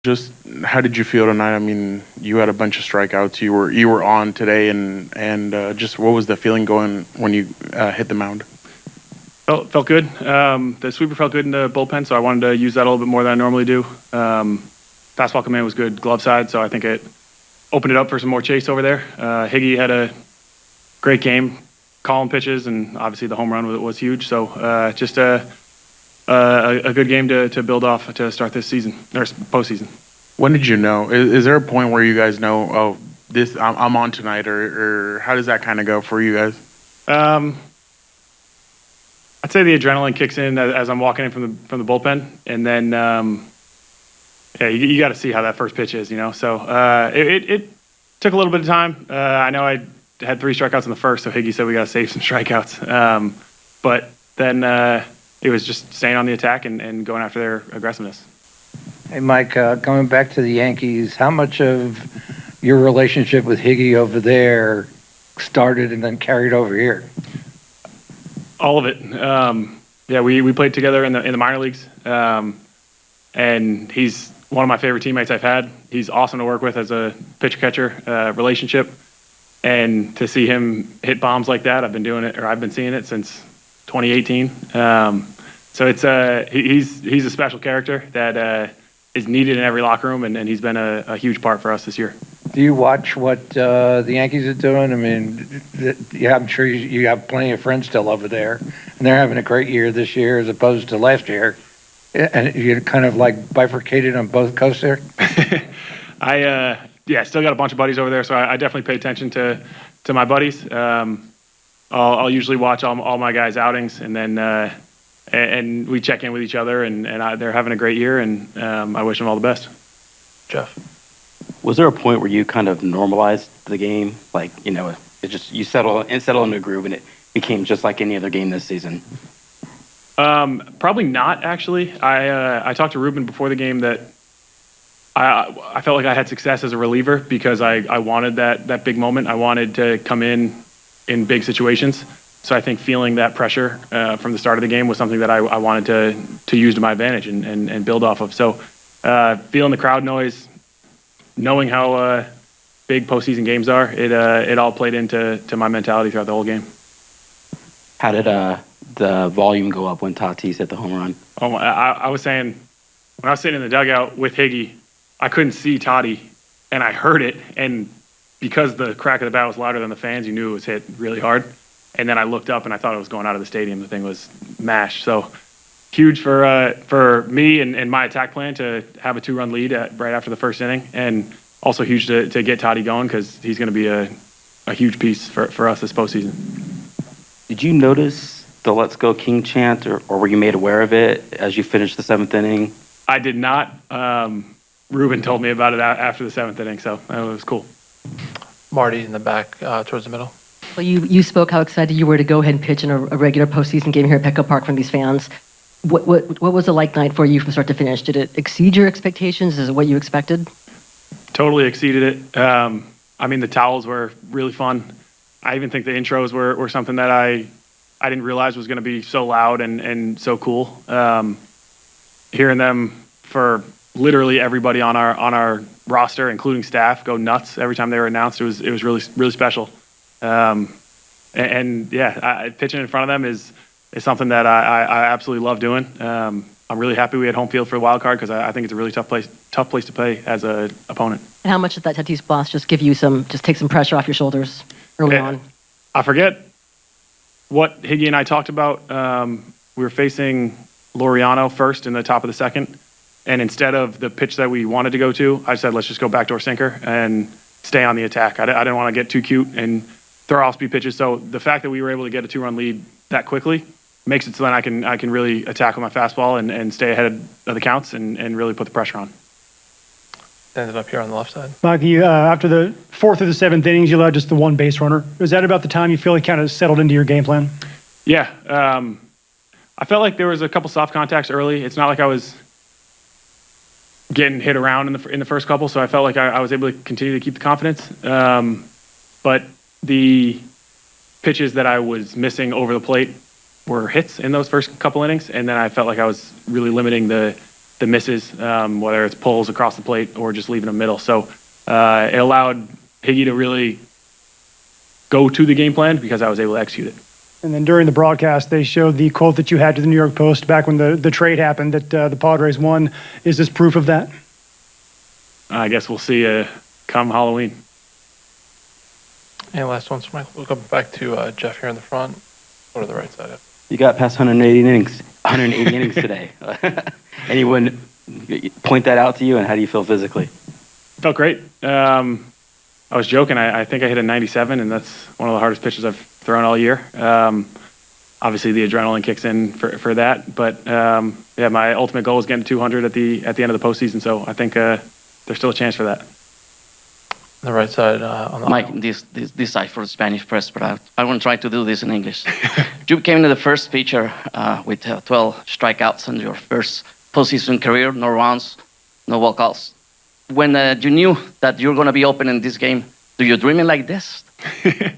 Just how did you feel tonight? I mean, you had a bunch of strikeouts. You were on today, and just what was the feeling going when you hit the mound? Felt good. The sweeper felt good in the bullpen, so I wanted to use that a little bit more than I normally do. Fastball command was good, glove side, so I think it opened it up for some more chase over there. Higgy had a great game, calling pitches, and obviously the home run was huge. So just a good game to build off to start this season or postseason. When did you know? Is there a point where you guys know, oh, this I'm on tonight, or how does that kind of go for you guys? I'd say the adrenaline kicks in as I'm walking in from the bullpen, and then yeah, you got to see how that first pitch is, you know. So it took a little bit of time. I know I had 3 strikeouts in the first, so Higgy said we got to save some strikeouts. But then it was just staying on the attack and going after their aggressiveness. Hey, Mike, coming back to the Yankees, how much of your relationship with Higgy over there started and then carried over here? All of it. Yeah, we played together in the minor leagues, and he's one of my favorite teammates I've had. He's awesome to work with as a pitcher-catcher relationship, and to see him hit bombs like that, I've been seeing it since 2018. So it's he's a special character that is needed in every locker room, and he's been a huge part for us this year. Do you watch what the Yankees are doing? I mean, yeah, I'm sure you have plenty of friends still over there, and they're having a great year this year as opposed to last year. And you're kind of like bifurcated on both coasts there? I still got a bunch of buddies over there, so I definitely pay attention to my buddies. I'll usually watch all my guys' outings, and then and we check in with each other, and they're having a great year, and I wish them all the best. Jeff, was there a point where you kind of normalized the game, like it just you settle into a groove, and it became just like any other game this season? Probably not, actually. I talked to Ruben before the game that I felt like I had success as a reliever because I wanted that big moment. I wanted to come in big situations. So I think feeling that pressure from the start of the game was something that I wanted to use to my advantage and build off of. So feeling the crowd noise, knowing how big postseason games are, it all played into my mentality throughout the whole game. How did the volume go up when Tatis hit the home run? Oh, I was saying, when I was sitting in the dugout with Higgy, I couldn't see Toddy, and I heard it, and because the crack of the bat was louder than the fans, you knew it was hit really hard. And then I looked up, and I thought it was going out of the stadium. The thing was mashed. So huge for me and my attack plan to have a 2-run lead right after the first inning, and also huge to get Toddy going because he's going to be a huge piece for us this postseason. Did you notice the "Let's Go King" chant, or were you made aware of it as you finished the 7th inning? I did not. Ruben told me about it after the 7th inning, so it was cool. Marty in the back towards the middle. Well, you spoke how excited you were to go ahead and pitch in a regular postseason game here at Petco Park from these fans. What was a like night for you from start to finish? Did it exceed your expectations? Is it what you expected? Totally exceeded it. I mean, the towels were really fun. I even think the intros were something that I didn't realize was going to be so loud and so cool. Hearing them for literally everybody on our roster, including staff, go nuts every time they were announced. It was really really special. And yeah, pitching in front of them is something that I absolutely love doing. I'm really happy we had home field for the wild card because I think it's a really tough place to play as an opponent. And how much did that Tatis boss just give you take some pressure off your shoulders early on? I forget what Higgy and I talked about. We were facing Laureano first in the top of the second, and instead of the pitch that we wanted to go to, I said, let's just go backdoor sinker and stay on the attack. I didn't want to get too cute and throw off-speed pitches. So the fact that we were able to get a 2-run lead that quickly makes it so then I can really attack with my fastball and stay ahead of the counts and really put the pressure on. Ended up here on the left side. Mike, after the 4th or the 7th innings, you allowed just the 1 base runner. Was that about the time you feel like kind of settled into your game plan? Yeah. I felt like there was a couple soft contacts early. It's not like I was getting hit around in the first couple, so I felt like I was able to continue to keep the confidence. But the pitches that I was missing over the plate were hits in those first couple innings, and then I felt like I was really limiting the the misses, whether it's pulls across the plate or just leaving them middle. So it allowed Higgy to really go to the game plan because I was able to execute it. And then during the broadcast, they showed the quote that you had to the New York Post back when the trade happened that the Padres won. Is this proof of that? I guess we'll see come Halloween. And last one's Mike. We'll go back to Jeff here in the front. Go to the right side. You got past 180 innings today. Anyone point that out to you, and how do you feel physically? Felt great. I was joking. I think I hit a 97, and that's one of the hardest pitches I've thrown all year. Obviously, the adrenaline kicks in for that. But yeah, my ultimate goal is getting to 200 at the end of the postseason. So I think there's still a chance for that. On the right side, on the Mike, this side for the Spanish press, but I want to try to do this in English. You came into the first pitcher with 12 strikeouts in your first postseason career, no runs, no walkouts. When you knew that you were going to be open in this game, do you dream it like this? It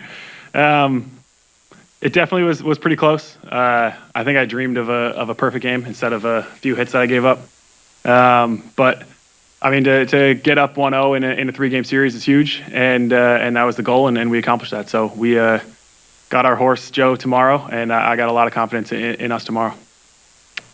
definitely was pretty close. I think I dreamed of a perfect game instead of a few hits that I gave up. But I mean, to get up 1-0 in a 3-game series is huge, and that was the goal, and we accomplished that. So we got our horse Joe tomorrow, and I got a lot of confidence in us tomorrow.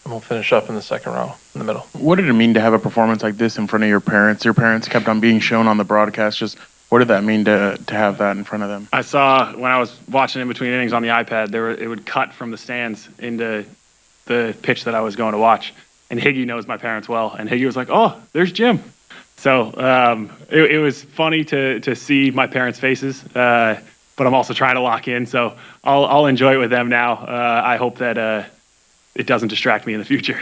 And we'll finish up in the second row, in the middle. What did it mean to have a performance like this in front of your parents? Your parents kept on being shown on the broadcast. Just what did that mean to have that in front of them? I saw when I was watching in between innings on the iPad, it would cut from the stands into the pitch that I was going to watch. And Higgy knows my parents well, and Higgy was like, "Oh, there's Jim." So it was funny to see my parents' faces, but I'm also trying to lock in. So I'll enjoy it with them now. I hope that it doesn't distract me in the future.